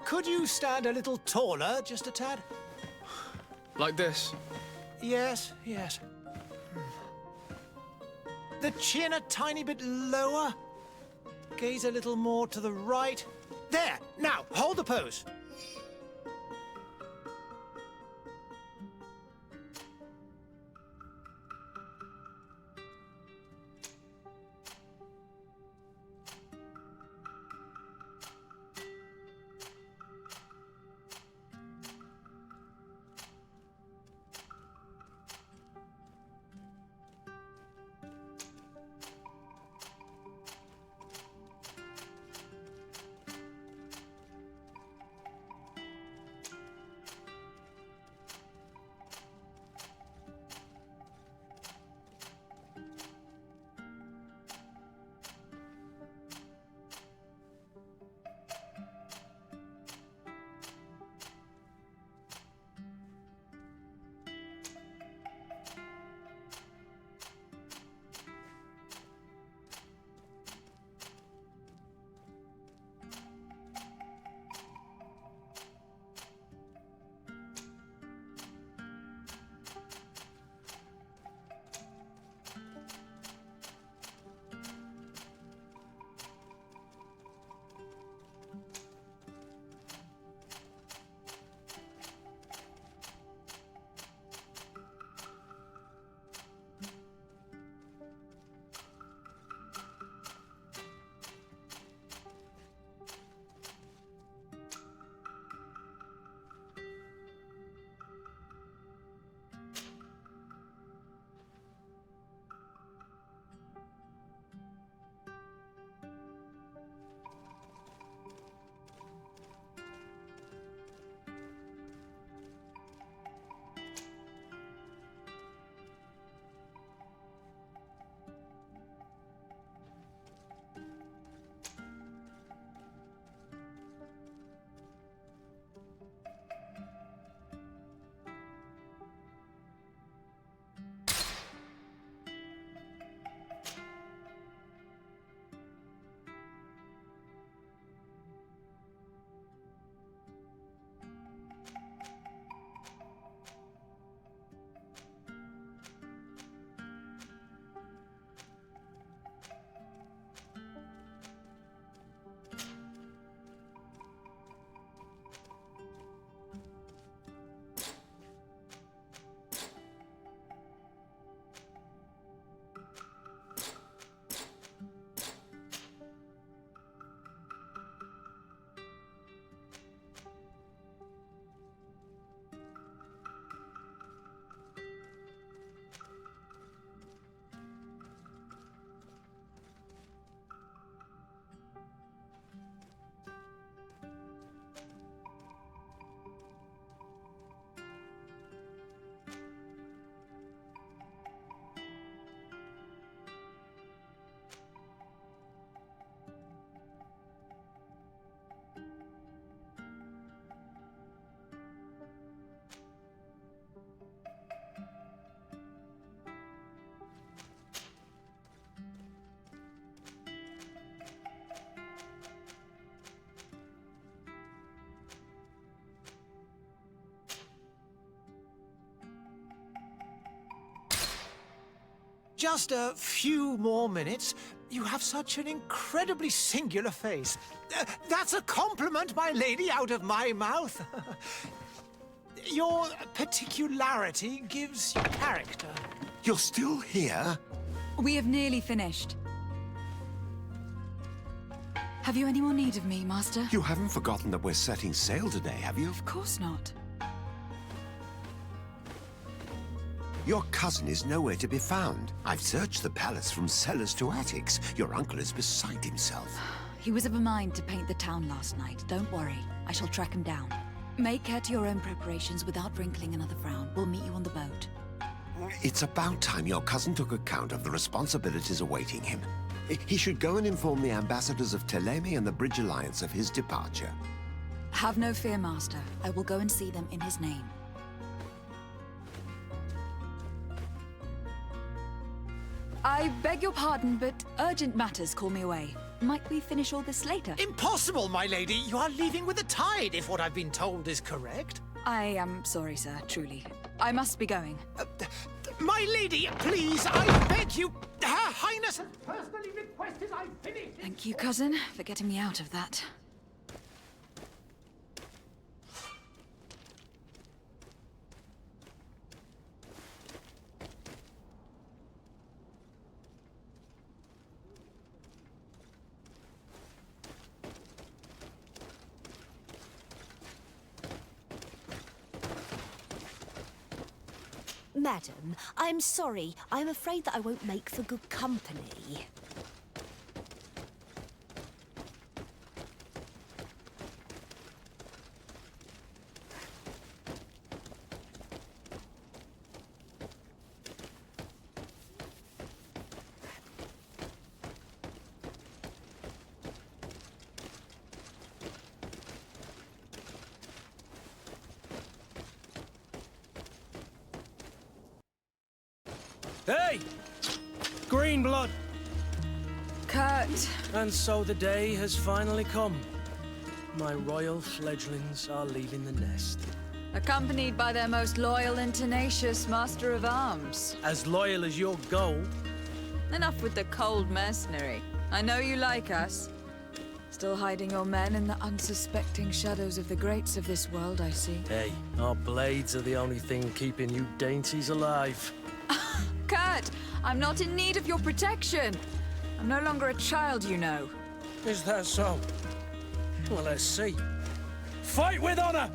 Could you stand a little taller, just a tad? Like this? Yes, yes. The chin a tiny bit lower. Gaze a little more to the right. There! Now, hold the pose. Just a few more minutes. You have such an incredibly singular face. That's a compliment, my lady, out of my mouth. Your particularity gives you character. You're still here? We have nearly finished. Have you any more need of me, Master? You haven't forgotten that we're setting sail today, have you? Of course not. Your cousin is nowhere to be found. I've searched the palace from cellars to attics. Your uncle is beside himself. He was of a mind to paint the town last night. Don't worry. I shall track him down. Make care to your own preparations without wrinkling another frown. We'll meet you on the boat. It's about time your cousin took account of the responsibilities awaiting him. He should go and inform the ambassadors of Teleme and the Bridge Alliance of his departure. Have no fear, Master. I will go and see them in his name. I beg your pardon, but urgent matters call me away. Might we finish all this later? Impossible, my lady. You are leaving with the tide, if what I've been told is correct. I am sorry, sir, truly. I must be going. My lady, please, I beg you. Her Highness has personally requested I finish. Thank you, cousin, for getting me out of that. Madam, I'm sorry. I'm afraid that I won't make for good company. Hey! Green blood! Kurt! And so the day has finally come. My royal fledglings are leaving the nest. Accompanied by their most loyal and tenacious master of arms. As loyal as your gold. Enough with the cold mercenary. I know you like us. Still hiding your men in the unsuspecting shadows of the greats of this world, I see. Hey, our blades are the only thing keeping you dainties alive. Kurt, I'm not in need of your protection. I'm no longer a child, you know. Is that so? Well, let's see. Fight with honor!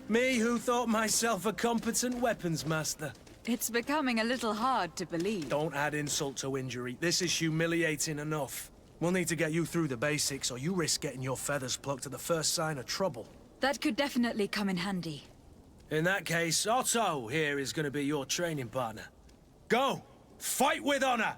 Me who thought myself a competent weapons master. It's becoming a little hard to believe. Don't add insult to injury. This is humiliating enough. We'll need to get you through the basics, or you risk getting your feathers plucked at the first sign of trouble. That could definitely come in handy. In that case, Otto here is going to be your training partner. Go! Fight with honor!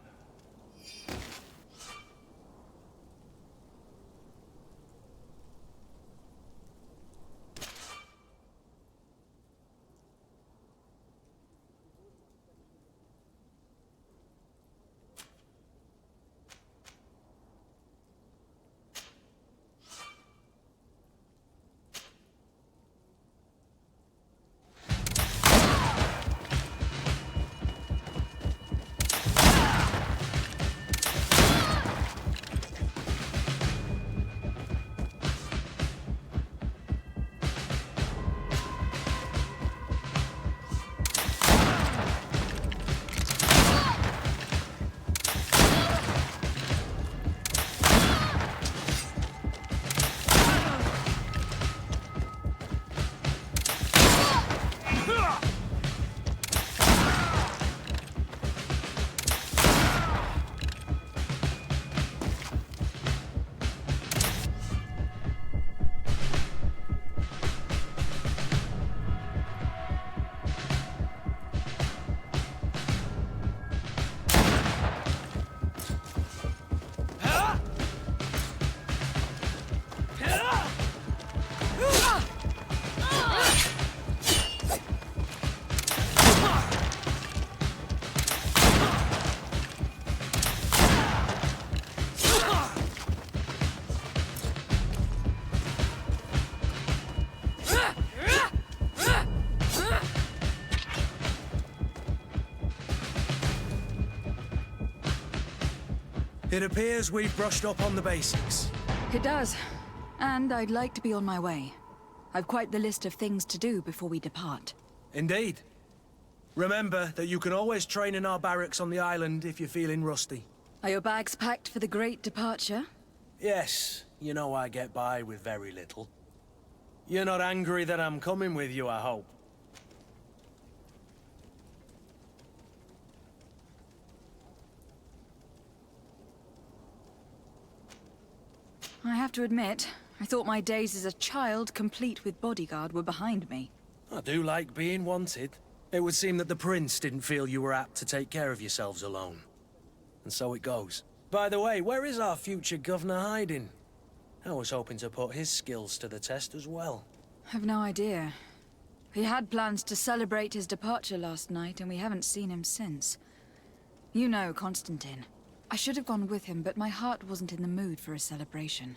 It appears we've brushed up on the basics. It does. And I'd like to be on my way. I've quite the list of things to do before we depart. Indeed. Remember that you can always train in our barracks on the island if you're feeling rusty. Are your bags packed for the great departure? Yes, you know I get by with very little. You're not angry that I'm coming with you, I hope. I have to admit, I thought my days as a child, complete with bodyguard, were behind me. I do like being wanted. It would seem that the prince didn't feel you were apt to take care of yourselves alone. And so it goes. By the way, where is our future governor hiding? I was hoping to put his skills to the test as well. I've no idea. He had plans to celebrate his departure last night, and we haven't seen him since. You know Constantine. I should have gone with him, but my heart wasn't in the mood for a celebration.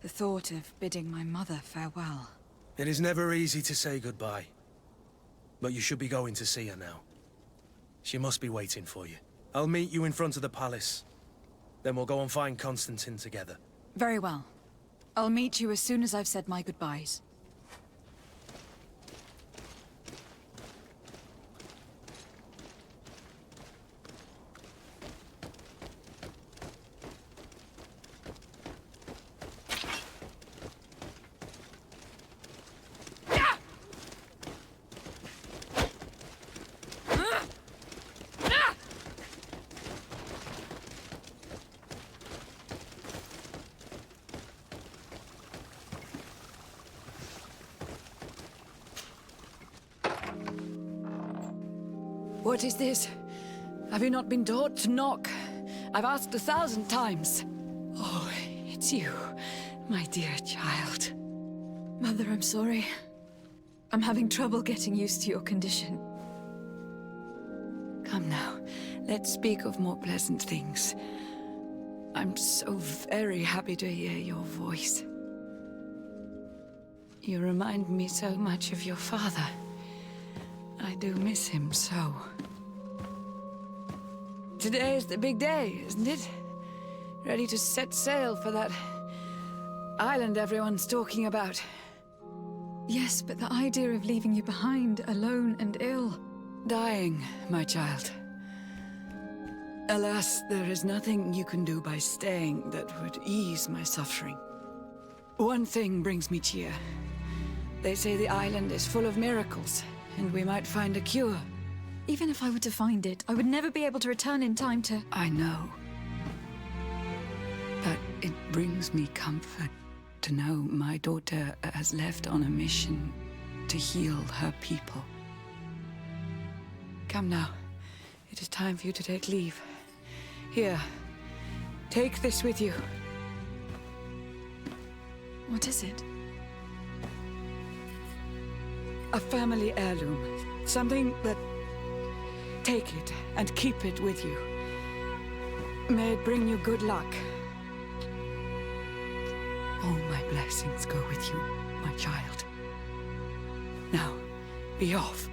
The thought of bidding my mother farewell. It is never easy to say goodbye. But you should be going to see her now. She must be waiting for you. I'll meet you in front of the palace. Then we'll go and find Constantine together. Very well. I'll meet you as soon as I've said my goodbyes. What is this? Have you not been taught to knock? I've asked 1,000 times. Oh, it's you, my dear child. Mother, I'm sorry. I'm having trouble getting used to your condition. Come now, let's speak of more pleasant things. I'm so very happy to hear your voice. You remind me so much of your father. I do miss him so. Today is the big day, isn't it? Ready to set sail for that island everyone's talking about. Yes, but the idea of leaving you behind, alone and ill. Dying, my child. Alas, there is nothing you can do by staying that would ease my suffering. One thing brings me cheer. They say the island is full of miracles, and we might find a cure. Even if I were to find it, I would never be able to return in time to... I know. It brings me comfort to know my daughter has left on a mission to heal her people. Come now. It is time for you to take leave. Here, take this with you. What is it? A family heirloom. Something that... Take it and keep it with you. May it bring you good luck. All my blessings go with you, my child. Now, be off.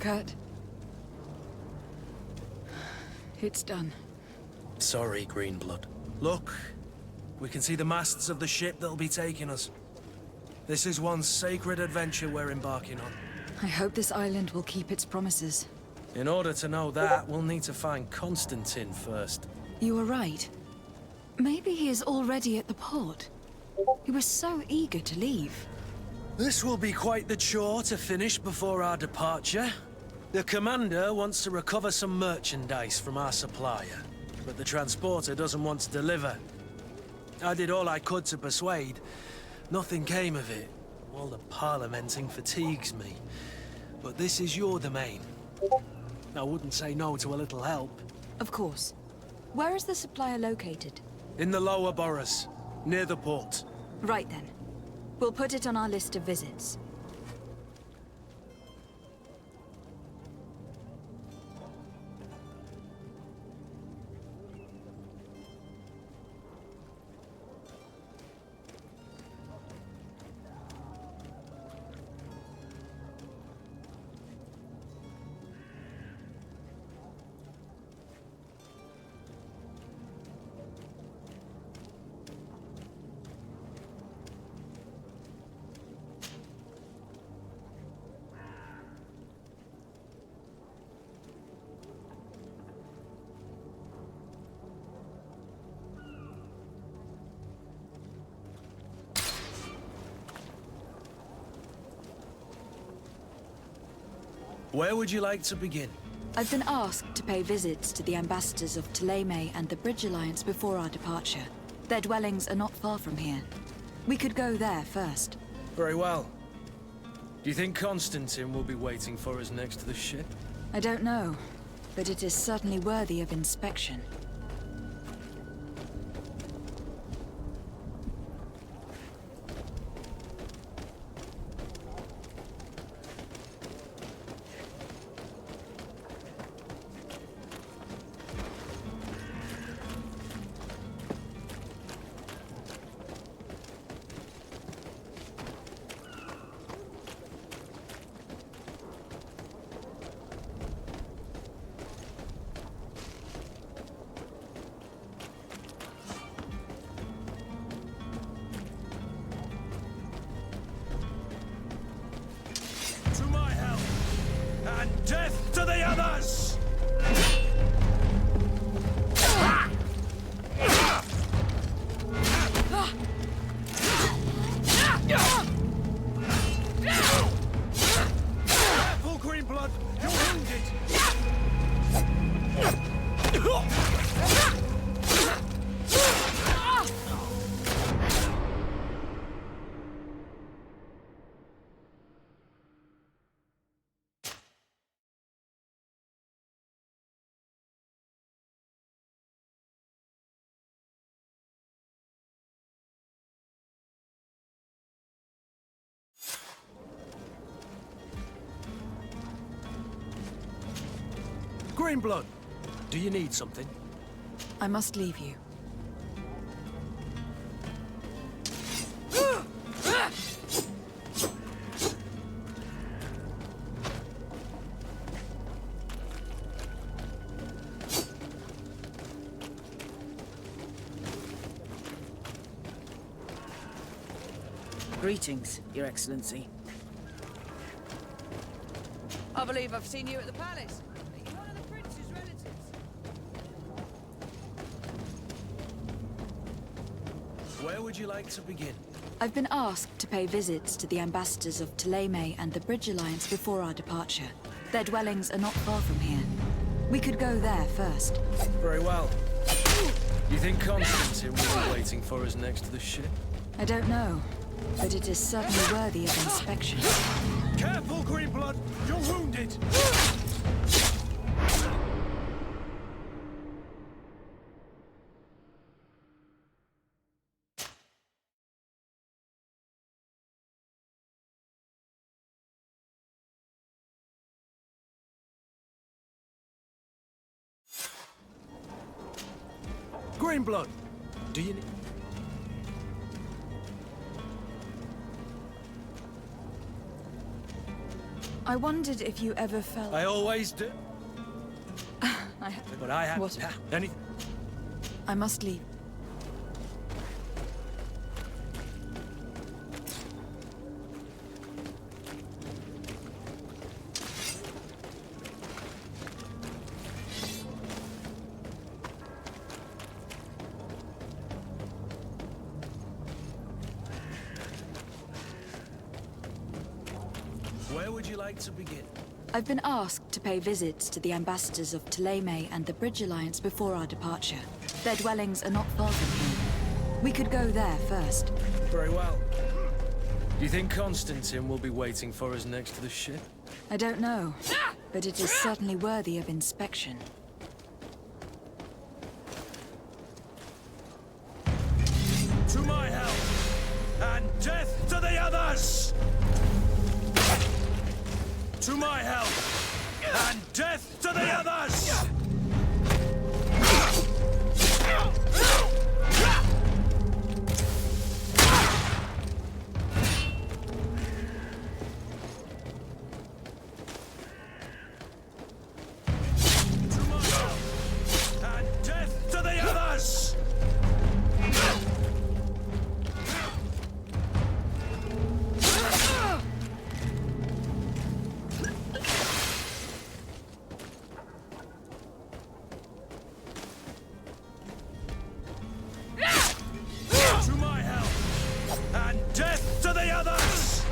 Kurt. It's done. Sorry, Greenblood. Look, we can see the masts of the ship that'll be taking us. This is one sacred adventure we're embarking on. I hope this island will keep its promises. In order to know that, we'll need to find Constantine first. You were right. Maybe he is already at the port. He was so eager to leave. This will be quite the chore to finish before our departure. The commander wants to recover some merchandise from our supplier, but the transporter doesn't want to deliver. I did all I could to persuade. Nothing came of it. All the parliamenting fatigues me. But this is your domain. I wouldn't say no to a little help. Of course. Where is the supplier located? In the lower boroughs, near the port. Right then. We'll put it on our list of visits. Where would you like to begin? I've been asked to pay visits to the ambassadors of Ptolemy and the Bridge Alliance before our departure. Their dwellings are not far from here. We could go there first. Very well. Do you think Constantine will be waiting for us next to the ship? I don't know, but it is certainly worthy of inspection. Death to the others! Careful, Greenblood! You're wounded! Greenblood, Do you need something? I must leave you. Greetings, Your Excellency. I believe I've seen you at the palace. Are you one of the prince's relatives? Where would you like to begin? I've been asked to pay visits to the ambassadors of Ptolemy and the Bridge Alliance before our departure. Their dwellings are not far from here. We could go there first. Very well. You think Constantine will be waiting for us next to the ship? I don't know, but it is certainly worthy of inspection. Careful, Greenblood! You're wounded! Greenblood! Do you need... I wondered if you ever felt... I always do. I... But I have... What? Anything... I must leave. Where would you like to begin? I've been asked to pay visits to the ambassadors of Ptolemy and the Bridge Alliance before our departure. Their dwellings are not far from here. We could go there first. Very well. Do you think Constantine will be waiting for us next to the ship? I don't know, but it is certainly worthy of inspection. To my help, and death to the others! To my help, and death to the others! To my help, and death to the others! To my help, and death to the others!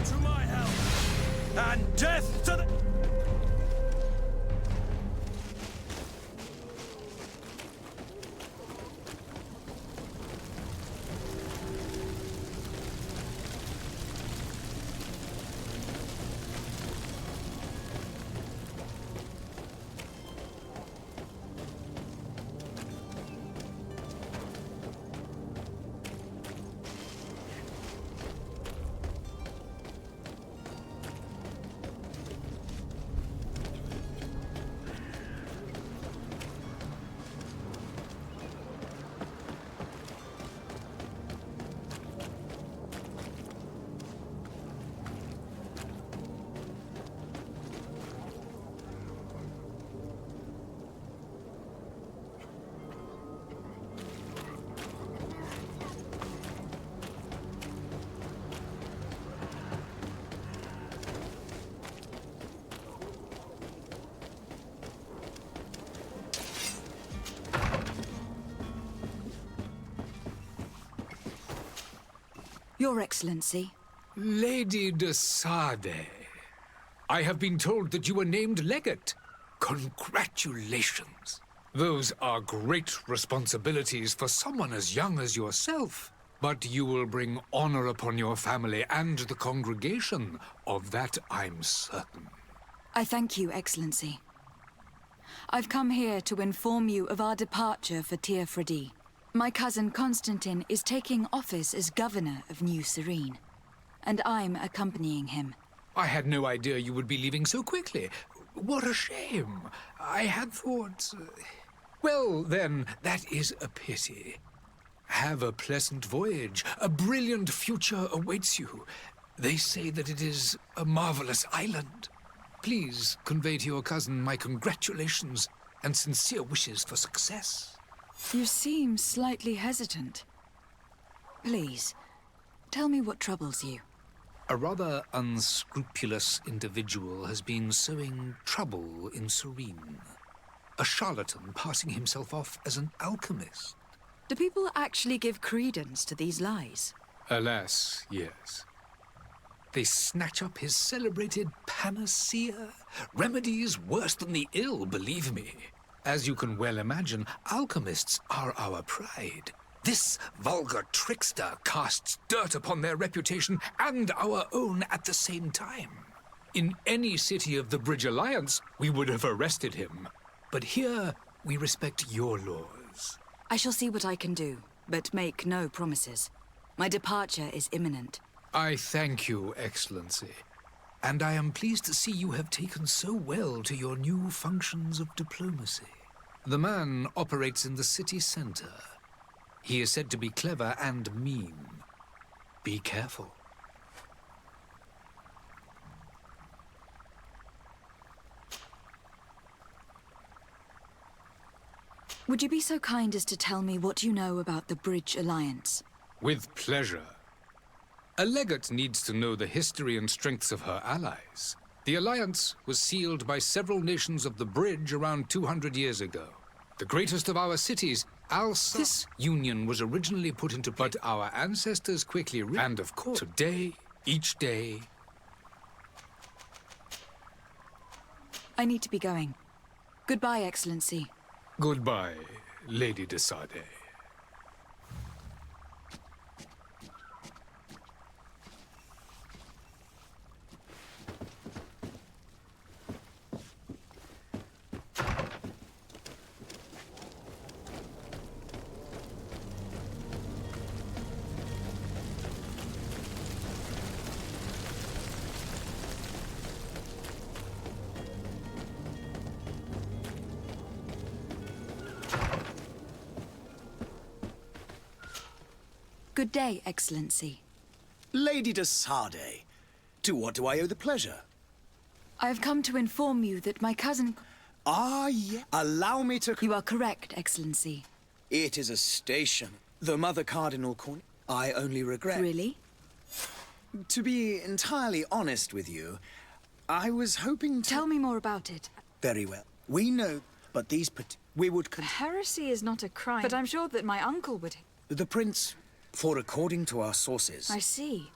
To my help, and death to the... Your Excellency. Lady de Sade, I have been told that you were named legate. Congratulations. Those are great responsibilities for someone as young as yourself. But you will bring honor upon your family and the congregation. Of that I'm certain. I thank you, Excellency. I've come here to inform you of our departure for Tir-Fredi. My cousin Constantine is taking office as governor of New Serene, and I'm accompanying him. I had no idea you would be leaving so quickly. What a shame. I had thought... Well, then, that is a pity. Have a pleasant voyage. A brilliant future awaits you. They say that it is a marvelous island. Please convey to your cousin my congratulations and sincere wishes for success. You seem slightly hesitant. Please, tell me what troubles you. A rather unscrupulous individual has been sowing trouble in Serene. A charlatan passing himself off as an alchemist. Do people actually give credence to these lies? Alas, yes. They snatch up his celebrated panacea. Remedies worse than the ill, believe me. As you can well imagine, alchemists are our pride. This vulgar trickster casts dirt upon their reputation and our own at the same time. In any city of the Bridge Alliance, we would have arrested him. But here, we respect your laws. I shall see what I can do, but make no promises. My departure is imminent. I thank you, Excellency. And I am pleased to see you have taken so well to your new functions of diplomacy. The man operates in the city center. He is said to be clever and mean. Be careful. Would you be so kind as to tell me what you know about the Bridge Alliance? With pleasure. A legate needs to know the history and strengths of her allies. The alliance was sealed by several nations of the Bridge around 200 years ago. The greatest of our cities, This union was originally put into place, but our ancestors quickly and of course, today, each day... I need to be going. Goodbye, Excellency. Goodbye, Lady de Sade. Good day, Excellency. Lady de Sade, to what do I owe the pleasure? I have come to inform you that my cousin... Ah, yeah. Allow me to... You are correct, Excellency. It is a station. The Mother Cardinal I only regret... Really? To be entirely honest with you, I was hoping to... Tell me more about it. Very well. We know, but these... We would... Heresy is not a crime, but I'm sure that my uncle would... The Prince... For according to our sources... I see.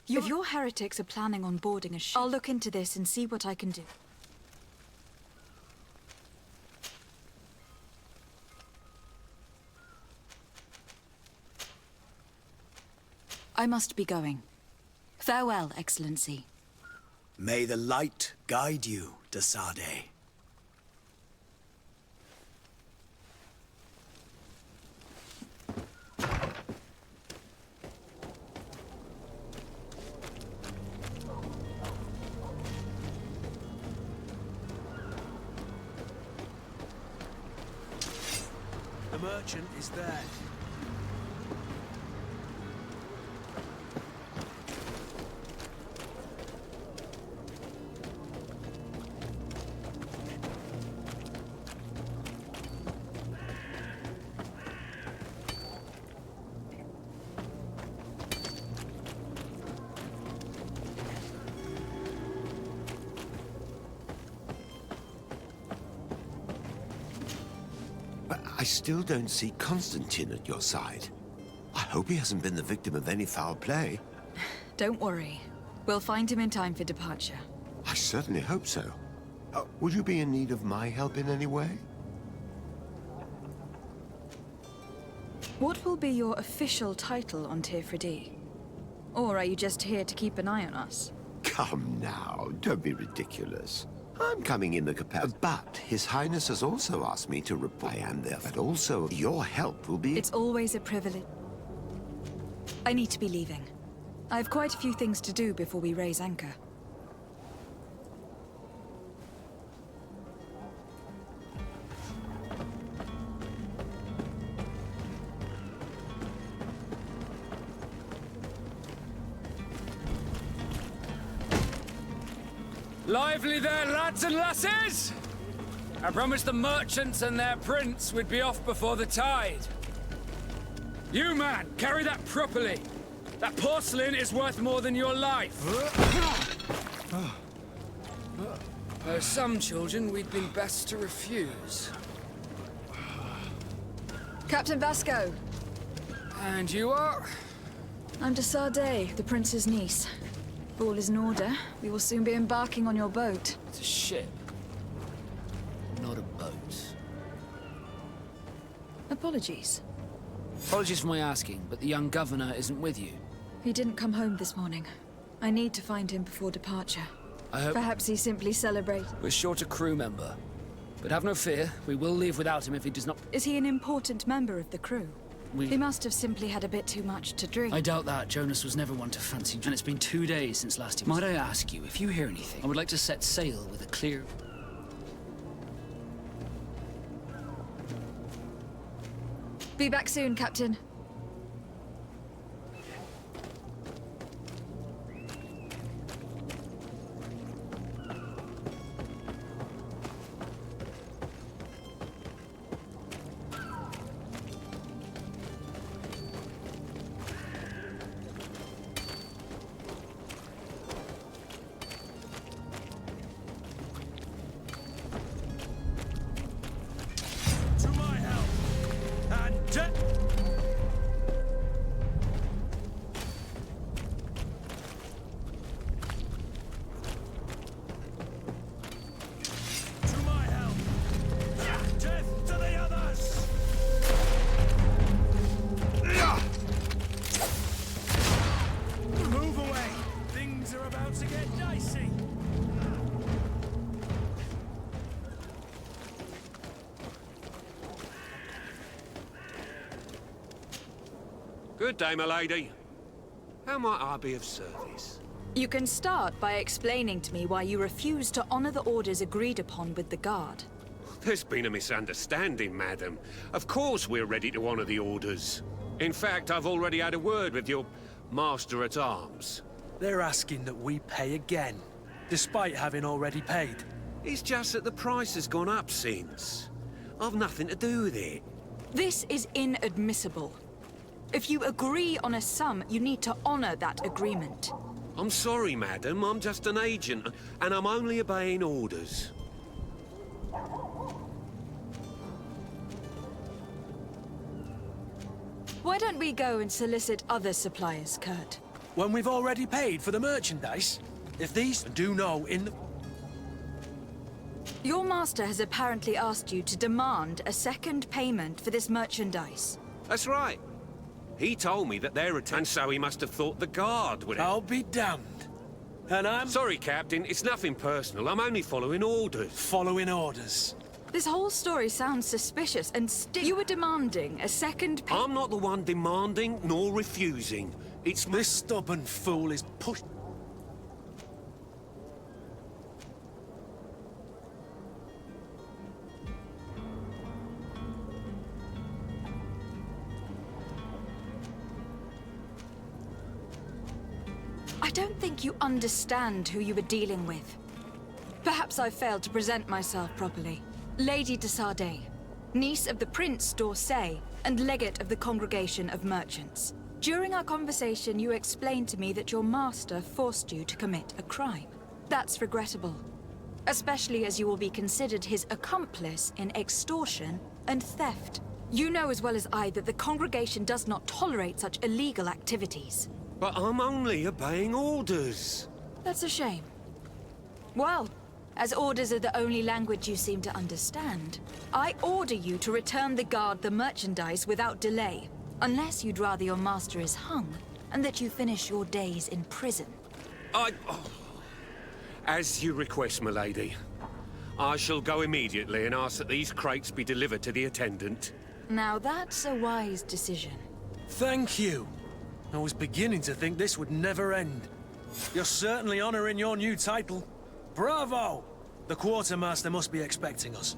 If your heretics are planning on boarding a ship, I'll look into this and see what I can do. I must be going. Farewell, Excellency. May the light guide you, de Sade. The merchant is there. But I still don't see Constantine at your side. I hope he hasn't been the victim of any foul play. Don't worry. We'll find him in time for departure. I certainly hope so. Would you be in need of my help in any way? What will be your official title on Tifredi? Or are you just here to keep an eye on us? Come now, don't be ridiculous. I'm coming in the capacity, but His Highness has also asked me to reply, and there, but also your help will be... It's always a privilege. I need to be leaving. I have quite a few things to do before we raise anchor. Lively there, lads and lasses! I promised the merchants and their prince we'd be off before the tide. You, man, carry that properly. That porcelain is worth more than your life. There are some children we'd been best to refuse. Captain Vasco! And you are? I'm Jussara, the prince's niece. If all is in order, we will soon be embarking on your boat. It's a ship, not a boat. Apologies. Apologies for my asking, but the young governor isn't with you. He didn't come home this morning. I need to find him before departure. I hope... Perhaps he simply celebrated. We're short a crew member. But have no fear, we will leave without him if he does not... Is he an important member of the crew? We... He must have simply had a bit too much to drink. I doubt that. Jonas was never one to fancy... And it's been 2 days since last he was... Might I ask you, if you hear anything, I would like to set sail with a clear... Be back soon, Captain. Good day, my lady. How might I be of service? You can start by explaining to me why you refuse to honor the orders agreed upon with the guard. There's been a misunderstanding, madam. Of course we're ready to honor the orders. In fact, I've already had a word with your master-at-arms. They're asking that we pay again, despite having already paid. It's just that the price has gone up since. I've nothing to do with it. This is inadmissible. If you agree on a sum, you need to honor that agreement. I'm sorry, madam. I'm just an agent, and I'm only obeying orders. Why don't we go and solicit other suppliers, Kurt? When we've already paid for the merchandise? If these do know in the... Your master has apparently asked you to demand a second payment for this merchandise. That's right. He told me that they're and so he must have thought the guard would... I'll be damned. And I'm... Sorry, Captain. It's nothing personal. I'm only following orders. Following orders. This whole story sounds suspicious, and you were demanding a second payment. I'm not the one demanding nor refusing. It's... This stubborn fool is pushed... I don't think you understand who you were dealing with. Perhaps I failed to present myself properly. Lady Jussara, niece of the Prince d'Orsay and legate of the Congregation of Merchants. During our conversation, you explained to me that your master forced you to commit a crime. That's regrettable, especially as you will be considered his accomplice in extortion and theft. You know as well as I that the congregation does not tolerate such illegal activities. But I'm only obeying orders. That's a shame. Well, as orders are the only language you seem to understand, I order you to return the guard the merchandise without delay, unless you'd rather your master is hung, and that you finish your days in prison. As you request, milady. I shall go immediately and ask that these crates be delivered to the attendant. Now that's a wise decision. Thank you. I was beginning to think this would never end. You're certainly honoring your new title. Bravo! The quartermaster must be expecting us.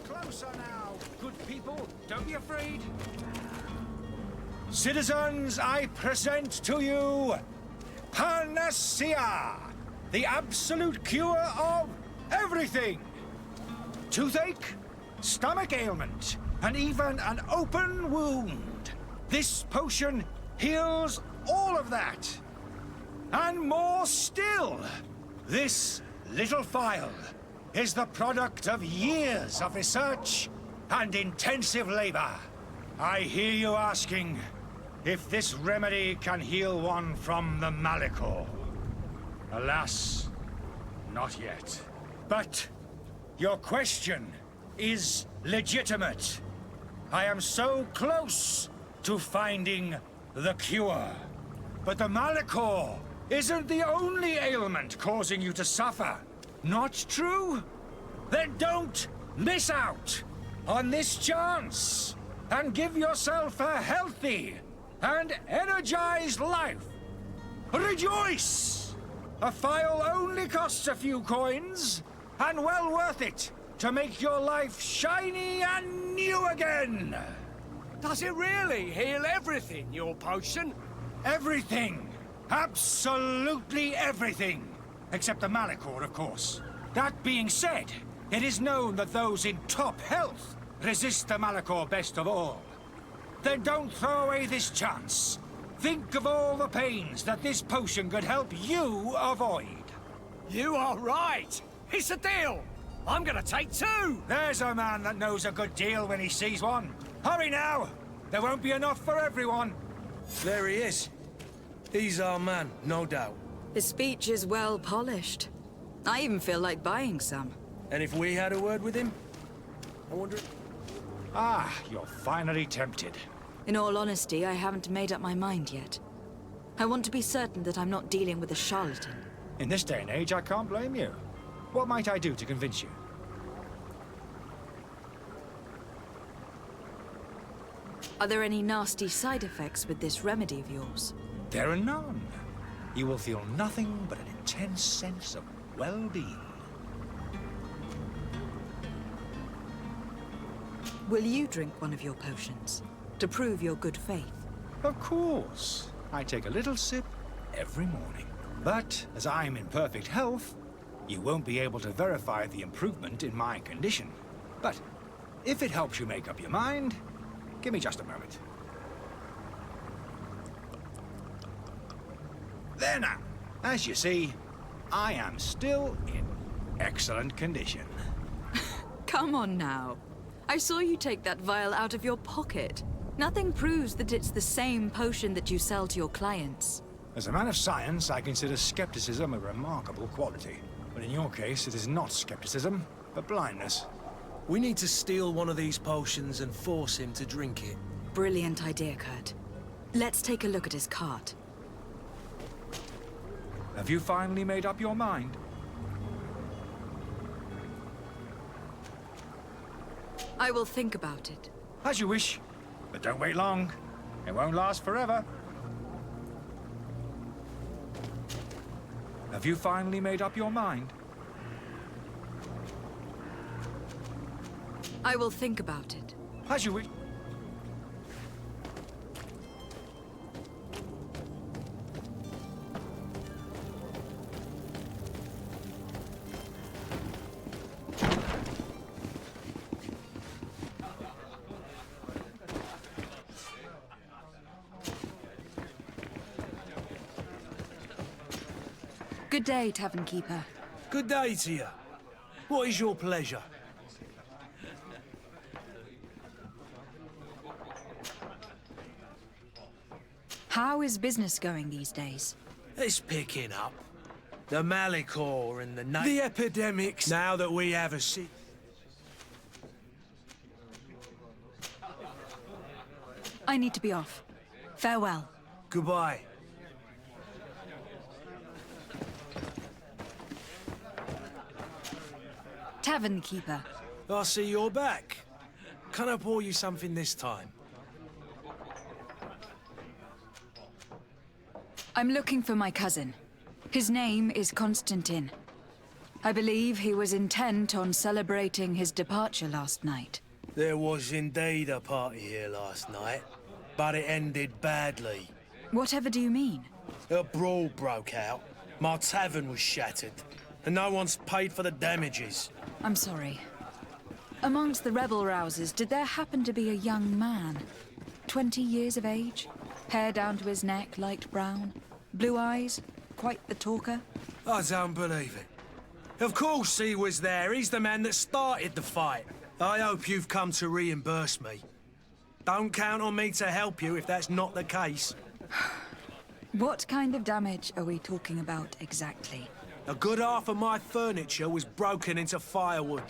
Closer now, good people. Don't be afraid. Citizens, I present to you Panacea, the absolute cure of everything. Toothache, stomach ailment, and even an open wound. This potion heals all of that. And more still, this little phial is the product of years of research and intensive labor. I hear you asking if this remedy can heal one from the Malachor. Alas, not yet. But your question is legitimate. I am so close to finding the cure. But the Malachor isn't the only ailment causing you to suffer. Not true? Then don't miss out on this chance and give yourself a healthy and energized life. Rejoice! A phial only costs a few coins, and well worth it to make your life shiny and new again. Does it really heal everything, your potion? Everything. Absolutely everything. Except the Malachor, of course. That being said, it is known that those in top health resist the Malachor best of all. Then don't throw away this chance. Think of all the pains that this potion could help you avoid. You are right. It's a deal. I'm gonna take two. There's a man that knows a good deal when he sees one. Hurry now. There won't be enough for everyone. There he is. He's our man, no doubt. His speech is well polished. I even feel like buying some. And if we had a word with him? I wonder... Ah, you're finally tempted. In all honesty, I haven't made up my mind yet. I want to be certain that I'm not dealing with a charlatan. In this day and age, I can't blame you. What might I do to convince you? Are there any nasty side effects with this remedy of yours? There are none. You will feel nothing but an intense sense of well-being. Will you drink one of your potions, to prove your good faith? Of course. I take a little sip every morning. But, as I'm in perfect health, you won't be able to verify the improvement in my condition. But, if it helps you make up your mind, give me just a moment. There now. As you see, I am still in excellent condition. Come on now. I saw you take that vial out of your pocket. Nothing proves that it's the same potion that you sell to your clients. As a man of science, I consider skepticism a remarkable quality. But in your case, it is not skepticism, but blindness. We need to steal one of these potions and force him to drink it. Brilliant idea, Kurt. Let's take a look at his cart. Have you finally made up your mind? I will think about it. As you wish, but don't wait long. It won't last forever. Have you finally made up your mind? I will think about it. As you wish. Good day, Tavern Keeper. Good day to you. What is your pleasure? How is business going these days? It's picking up. The Malicor and the epidemics. Now that we have a I need to be off. Farewell. Goodbye. Tavern Keeper. I see you're back. Can I pour you something this time? I'm looking for my cousin. His name is Constantine. I believe he was intent on celebrating his departure last night. There was indeed a party here last night, but it ended badly. Whatever do you mean? A brawl broke out. My tavern was shattered, and no one's paid for the damages. I'm sorry. Amongst the rebel rousers, did there happen to be a young man? 20 years of age? Hair down to his neck, light brown? Blue eyes? Quite the talker? I don't believe it. Of course he was there. He's the man that started the fight. I hope you've come to reimburse me. Don't count on me to help you if that's not the case. What kind of damage are we talking about exactly? A good half of my furniture was broken into firewood.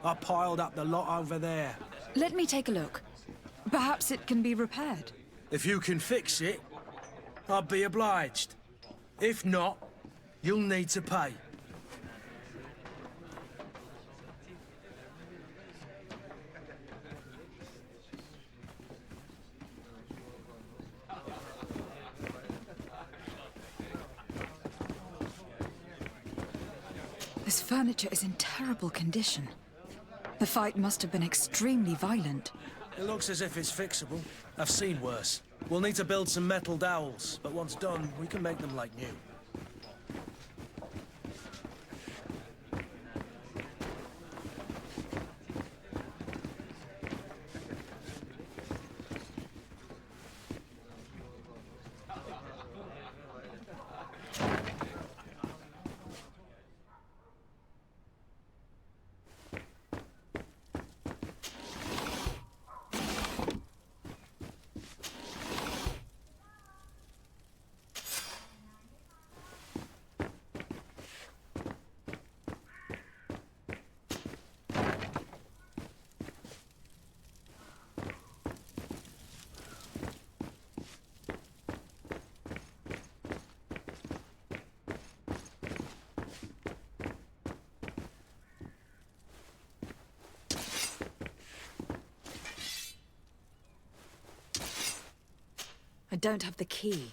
I piled up the lot over there. Let me take a look. Perhaps it can be repaired. If you can fix it, I'd be obliged. If not, you'll need to pay. This furniture is in terrible condition. The fight must have been extremely violent. It looks as if it's fixable. I've seen worse. We'll need to build some metal dowels, but once done, we can make them like new. I don't have the key.